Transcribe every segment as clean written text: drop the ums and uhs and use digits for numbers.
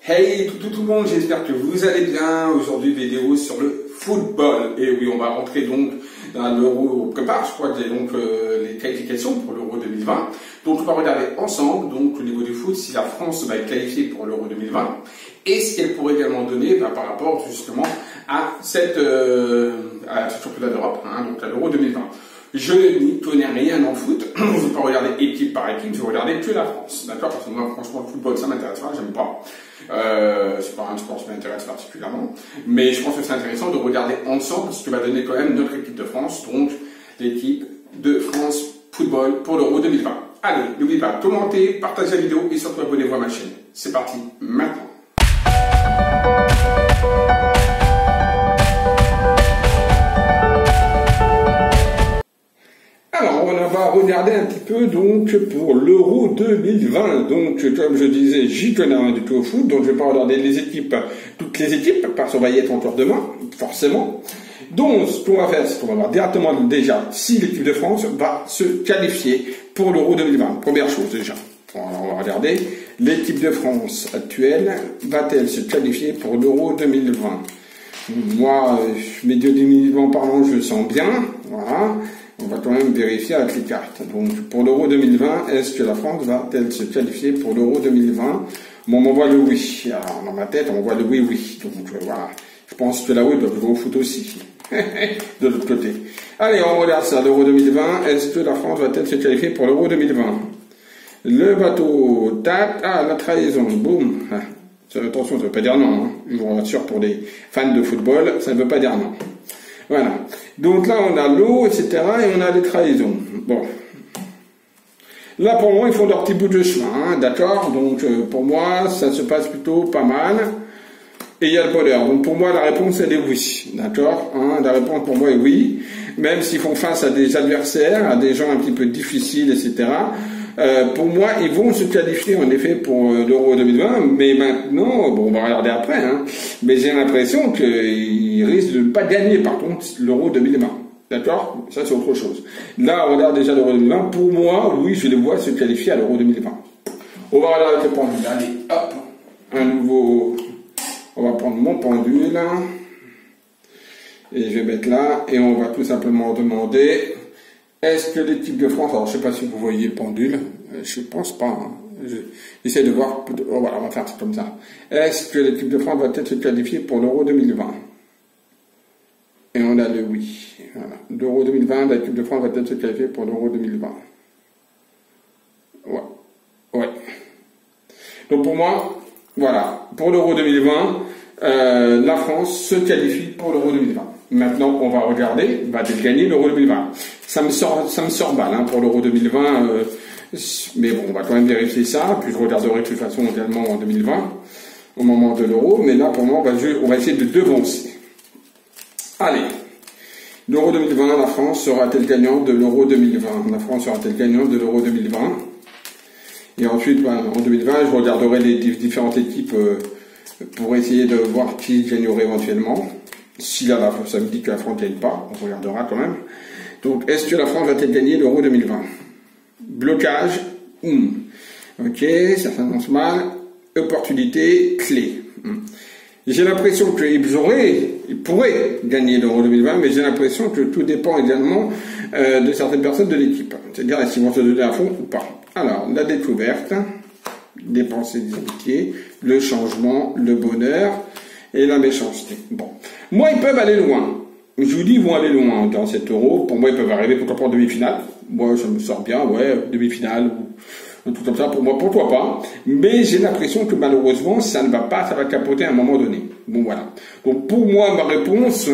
Hey tout le monde, j'espère que vous allez bien. Aujourd'hui vidéo sur le football. Et oui, on va rentrer donc dans l'Euro prépare, je crois que j'ai donc les qualifications pour l'Euro 2020. Donc on va regarder ensemble donc au niveau du foot si la France va être qualifiée pour l'Euro 2020 et ce qu'elle pourrait également donner par rapport justement à cette championnat d'Europe, donc à l'Euro 2020. Je n'y connais rien en foot, je ne vais pas regarder équipe par équipe, je vais regarder que la France, d'accord? Parce que moi, franchement, le football, ça m'intéresse pas, j'aime pas. C'est pas un sport qui m'intéresse particulièrement, mais je pense que c'est intéressant de regarder ensemble ce que va donner quand même notre équipe de France, donc l'équipe de France football pour l'Euro 2020. Allez, n'oubliez pas, commentez, partagez la vidéo et surtout abonnez-vous à ma chaîne. C'est parti, maintenant. Alors, on va regarder un petit peu donc pour l'Euro 2020. Donc, comme je disais, j'y connais rien du tout au foot, donc je vais pas regarder les équipes, toutes les équipes, parce qu'on va y être encore demain, forcément. Donc, ce qu'on va faire, c'est qu'on va voir directement déjà si l'équipe de France va se qualifier pour l'Euro 2020. Première chose déjà. Alors, on va regarder l'équipe de France actuelle, va-t-elle se qualifier pour l'Euro 2020? Moi, médiatiquement parlant, je le sens bien, voilà. On va quand même vérifier avec les cartes. Donc, pour l'Euro 2020, est-ce que la France va-t-elle se qualifier pour l'Euro 2020? Bon, on m'envoie le oui. Alors, dans ma tête, on m'envoie le oui. Donc, voilà. Je pense que là-haut, ils doivent jouer au foot aussi. De l'autre côté. Allez, on regarde ça. L'Euro 2020, est-ce que la France va-t-elle se qualifier pour l'Euro 2020? Le bateau, tac, la trahison, boum. Attention, ça ne veut pas dire non. Je vous rassure, pour des fans de football, ça ne veut pas dire non. Voilà. Donc là, on a l'eau, etc. et on a les trahisons. Bon. Là, pour moi, ils font leur petit bout de chemin, d'accord? Donc, pour moi, ça se passe plutôt pas mal. Et il y a le bonheur. Donc, pour moi, la réponse, elle est oui. D'accord? La réponse, pour moi, est oui. Même s'ils font face à des adversaires, à des gens un petit peu difficiles, etc. Pour moi, ils vont se qualifier en effet pour l'Euro 2020, mais maintenant, bon, on va regarder après, mais j'ai l'impression qu'ils risquent de ne pas gagner par contre l'Euro 2020. D'accord? Ça, c'est autre chose. Là, on regarde déjà l'Euro 2020. Pour moi, oui, je les vois se qualifier à l'Euro 2020. On va regarder le pendule. Allez, hop, un nouveau. On va prendre mon pendule et je vais mettre là et on va tout simplement demander. Est-ce que l'équipe de France, alors je ne sais pas si vous voyez le pendule, je ne pense pas, j'essaie de voir, voilà, on va faire ça comme ça. Est-ce que l'équipe de France va peut-être se qualifier pour l'Euro 2020? Et on a le oui. Voilà. L'Euro 2020, l'équipe de France va peut-être se qualifier pour l'Euro 2020. Ouais. Donc pour moi, voilà, pour l'Euro 2020, la France se qualifie pour l'Euro 2020. Maintenant, on va regarder, va-t-elle gagner l'Euro 2020? Ça me sort balle pour l'Euro 2020, mais bon, on va quand même vérifier ça, puis je regarderai de toute façon également en 2020, au moment de l'Euro, mais là, pour moi, on va essayer de devancer. Allez, l'Euro 2020, la France sera-t-elle gagnante de l'Euro 2020? La France sera-t-elle gagnante de l'Euro 2020? Et ensuite, en 2020, je regarderai les différentes équipes pour essayer de voir qui gagnerait éventuellement. Si là, ça me dit que la France ne gagne pas, on regardera quand même. Donc, est-ce que la France va-t-elle gagner l'Euro 2020? Blocage, ok, ça s'annonce mal. Opportunité, clé. J'ai l'impression qu'ils pourraient gagner l'Euro 2020, mais j'ai l'impression que tout dépend également de certaines personnes de l'équipe. C'est-à-dire, est-ce qu'ils vont se donner à fond ou pas? Alors, la découverte, dépenser des amitiés, le changement, le bonheur et la méchanceté. Bon. Moi, ils peuvent aller loin. Je vous dis, ils vont aller loin dans cet Euro. Pour moi, ils peuvent arriver pourquoi pas en demi-finale. Moi, ça me sort bien, ouais, demi-finale ou un truc comme ça. Pour moi, pourquoi pas. Mais j'ai l'impression que malheureusement, ça ne va pas, ça va capoter à un moment donné. Bon, voilà. Donc, pour moi, ma réponse,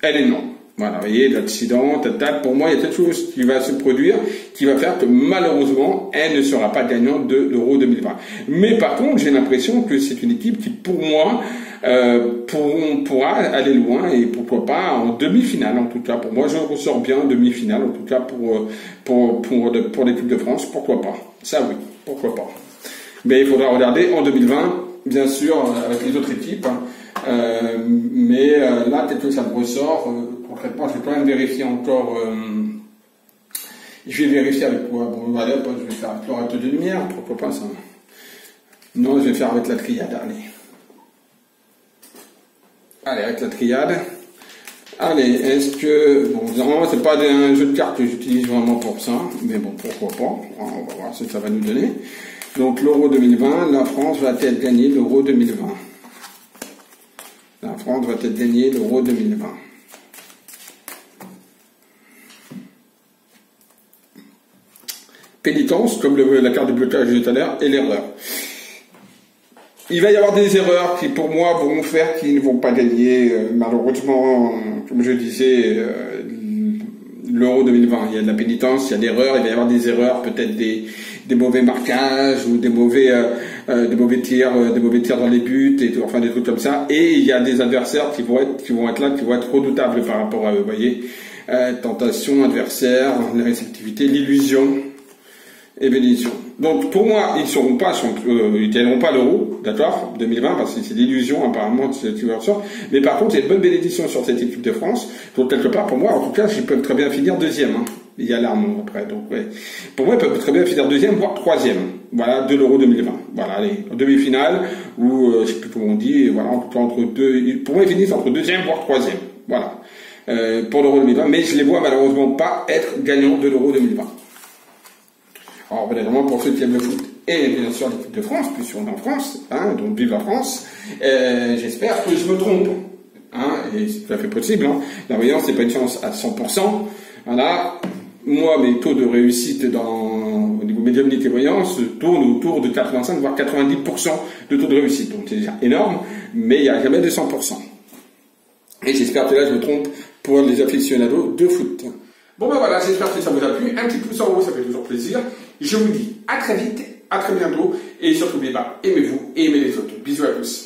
elle est non. Voilà, vous voyez, l'accident, pour moi, il y a quelque chose qui va se produire, qui va faire que malheureusement, elle ne sera pas gagnante de l'Euro 2020. Mais par contre, j'ai l'impression que c'est une équipe qui, pour moi, pourra aller loin et pourquoi pas en demi-finale en tout cas. Pour moi, je ressors bien en demi-finale en tout cas pour l'équipe de France. Pourquoi pas? Ça oui, pourquoi pas. Mais il faudra regarder en 2020, bien sûr, avec les autres équipes. Mais là, peut-être que ça me ressort. Concrètement, je vais quand même vérifier encore. Je vais vérifier avec quoi? Bon, voilà, je vais faire avec l'orateur de lumière. Pourquoi pas ça? Non, je vais faire avec la triade. Allez. Allez, avec la triade. Allez, est-ce que... Bon, normalement, c'est pas un jeu de cartes que j'utilise vraiment pour ça, mais bon, pourquoi pas. On va voir ce que ça va nous donner. Donc, l'Euro 2020, la France va-t-elle gagner l'Euro 2020? La France va-t-elle gagner l'Euro 2020? Pénitence, comme la carte de blocage tout à l'heure, et l'erreur. Il va y avoir des erreurs qui, pour moi, vont faire qu'ils ne vont pas gagner, malheureusement, comme je disais, l'Euro 2020. Il y a de la pénitence, il y a d'erreurs, il va y avoir des erreurs, peut-être des mauvais marquages ou des mauvais tirs dans les buts, et enfin des trucs comme ça. Et il y a des adversaires qui vont être là, qui vont être redoutables par rapport à eux. Vous voyez, tentation, adversaire, la réceptivité, l'illusion. Et bénédiction. Donc pour moi, ils tiendront pas l'Euro, d'accord, 2020, parce que c'est l'illusion apparemment de cette version. Mais par contre, il y a une bonne bénédiction sur cette équipe de France. Donc quelque part, pour moi, en tout cas, ils peuvent très bien finir deuxième. Hein. Il y a l'arme après. Donc ouais. Pour moi, ils peuvent très bien finir deuxième, voire troisième. Voilà, de l'Euro 2020. Voilà, allez, en demi-finale, ou je sais plus comment on dit. Voilà, en tout cas entre deux. Pour moi, ils finissent entre deuxième, voire troisième. Voilà. Pour l'Euro 2020, mais je les vois malheureusement pas être gagnants de l'Euro 2020. Alors, évidemment, pour ceux qui aiment le foot et bien sûr l'équipe de France, puisqu'on est en France, hein, donc vive la France, j'espère que je me trompe. Hein, et c'est tout à fait possible. Hein. La voyance, c'est pas une chance à 100%. Voilà. Moi, mes taux de réussite au niveau médiumnité voyance tournent autour de 85 voire 90% de taux de réussite. Donc c'est déjà énorme, mais il n'y a jamais de 100%. Et j'espère que là, je me trompe pour les aficionados de foot. Bon ben voilà, j'espère que ça vous a plu. Un petit pouce en haut, ça fait toujours plaisir. Je vous dis à très vite, à très bientôt. Et surtout, n'oubliez pas, aimez-vous et aimez les autres. Bisous à tous.